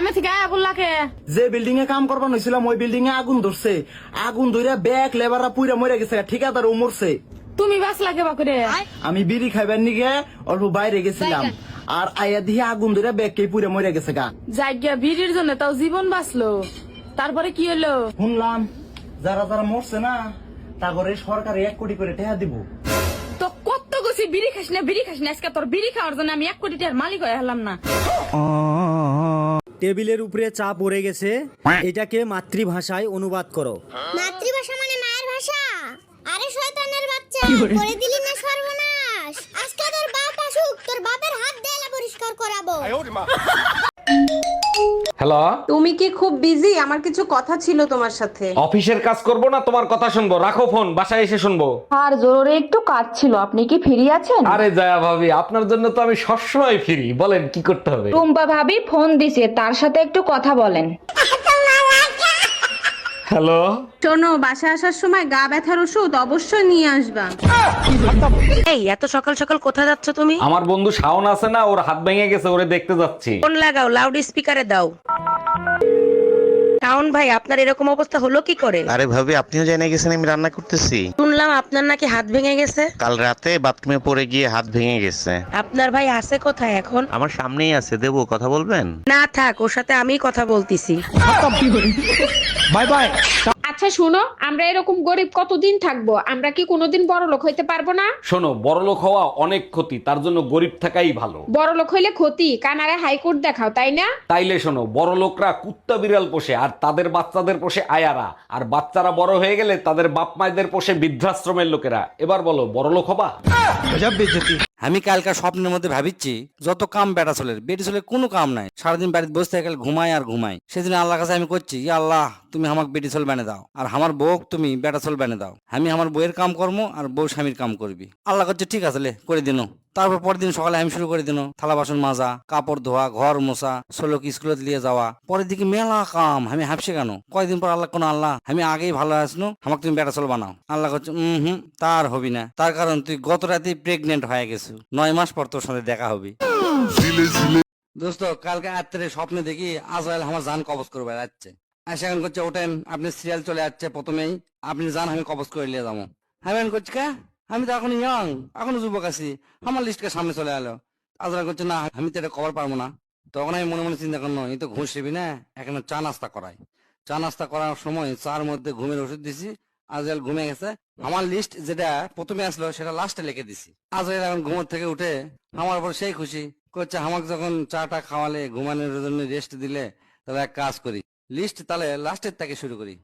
কামে থেকে আয়া বললা কে? যে বিল্ডিং এ কাম করবার হয়েছিলাম ওই বিল্ডিং এ আগুন ধরছে। আগুন ধরে ব্যাগ লেবাররা পুইরা মরে গেছে, ঠিকাদার ও মরছে। তুমি বাঁচলা কে বাকুরে? আমি বিড়ি খাইবার নিগে অল্প বাইরে গেছিলাম, আর আয়া দিয়ে আগুন ধরে ব্যাগ কে পুইরা মরে গেছে গা। জায়গা ভিড়ির জন্য তাও জীবন বাঁচলো, তারপরে কি হলো? শুনলাম যারা যারা মরছে না তা করে সরকারে 1 কোটি করে টাকা দিব। তো কত গেছি বিড়ি খাস না বিড়ি খাস না, আজকে তোর বিড়ি খাওয়ার জন্য আমি 1 কোটি টাকার মালিক হয়ে হলাম না। টেবিলের উপরে চা পড়ে গেছে, এটাকে মাতৃভাষায় অনুবাদ করো। মাতৃভাষা মানে মায়ের ভাষা। আরে শয়তানের বাচ্চা, করে দিলি না সর্বনাশ। আজকে তোর বাপ আসুক, তোর বাপের হাত দেলা পরিষ্কার করাবো। হ্যালো, তুমি কি খুব বিজি? আমার কিছু কথা ছিল তোমার সাথে। অফিসের কাজ করব না তোমার কথা শুনবো? রাখো ফোন, বাসায় এসে শুনবো। আর জরুরি একটু কাজ ছিল, আপনি কি ফ্রি আছেন? আরে জয়া ভাবি, আপনার জন্য তো আমি সবসময় ফ্রি, বলেন কি করতে হবে? টুম্পা ভাবি ফোন দিছে, তার সাথে একটু কথা বলেন। হ্যালো, শোনো, বাসায় আসার সময় গা ব্যথার ওষুধ অবশ্যই নিয়ে আসবা। এই এত সকাল সকাল কোথায় যাচ্ছ তুমি? আমার বন্ধু শাওন আছে না, ওর হাত ভেঙে গেছে, ওরে দেখতে যাচ্ছি। ফোন লাগাও, লাউড স্পিকারে দাও। শাওন ভাই, আপনার এরকম অবস্থা হলো কি করে? আরে ভাবি, আপনিও জেনে গেছেন আমি রান্না করতেছি। শুনলাম আপনার নাকি হাত ভেঙে গেছে। কাল রাতে বাথরুমে পড়ে গিয়ে হাত ভেঙে গেছে। আপনার ভাই আছে কোথায় এখন? আমার সামনেই আছে, দেবো, কথা বলবেন? না থাক, ওর সাথে আমি কথা বলতেছি। Bye bye. আচ্ছা শুনো, আমরা এরকম গরিব কতদিন থাকবো? আমরা কি কোনোদিন বড় লোক হইতে পারবো না? শোনো, বড়লোক হওয়া অনেক ক্ষতি, তার জন্য গরিব থাকাই ভালো। বড় লোক হইলে ক্ষতি, কানারে হাইকোর্ট দেখাও, তাই না? তাইলে শোনো, বড় লোকরা কুত্তা বিড়াল পোষে আর তাদের বাচ্চাদের পোষে আয়ারা, আর বাচ্চারা বড় হয়ে গেলে তাদের বাপ মায়েদের পোষে বৃদ্ধাশ্রমের লোকেরা। এবার বলো, বড় লোক হবা? আমি কালকার স্বপ্নের মধ্যে ভাবিচ্ছি যত কাম বেটা চলে, বেটি চলে কোনো কাম নাই, সারাদিন বাড়িতে বসে থেকে ঘুমাই আর ঘুমাই। সেদিন আল্লাহ কাছে আমি করছি, ইয়া আল্লাহ, তুমি আমাকে বেটি চল বানিয়ে দাও, আর আমার বউ তুমি বেটা চল বানিয়ে দাও। আমি আমার বউয়ের কাম কর্ম আর বউ স্বামীর কাম করবি। আল্লাহ করছে ঠিক আছে লে, করে দিন। তারপর পরের দিন সকালে আমি শুরু করে দিন থালা বাসন মাজা, কাপড় ধোয়া, ঘর মোছা, ষোলোকে স্কুলে নিয়ে যাওয়া। পরের দিকে মেলা কাম, আমি হাঁপসে কেন? কয়দিন পর আল্লাহ কোন আল্লাহ, আমি আগেই ভালো আসনো, আমাকে তুমি বেটা চল বানাও। আল্লাহ করছে তার হবি না, তার কারণ তুই গত রাতে প্রেগনেন্ট হয়ে গেছো, 9 মাস পর তোর সাথে দেখা হবে। দোস্ত, কালকে রাত্রে স্বপ্নে দেখি আজরাইল আমার জান কবজ করবে যাচ্ছে। এখন করছে ওঠেন, আপনি সিরিয়াল চলে যাচ্ছে, প্রথমেই আপনি জান আমি কবজ করে নিয়ে যাবো। আমি করছি কা, আমি তো এখন ইয়ং, এখনো যুবক আছি, আমার লিস্টকে সামনে চলে এলো। আজরাইল করছে না, আমি তো এটা কভার পারবো না। তখন আমি মনে মনে চিন্তা করলো, এই তো ঘুষ দিবি না, এখানে চা নাস্তা করাই। চা নাস্তা করার সময় চার মধ্যে ঘুমের ওষুধ দিছি, আজরাইল ঘুমে গেছে। আমার লিস্ট যেটা প্রথমে আসলো সেটা লাস্টে লিখে দিছি। আজরাইল এখন ঘুমোর থেকে উঠে আমার উপর সেই খুশি করছে, আমাকে যখন চাটা খাওয়ালে, ঘুমানোর জন্য রেস্ট দিলে, তাহলে এক কাজ করি, লিস্ট তাহলে লাস্টের থেকে শুরু করি।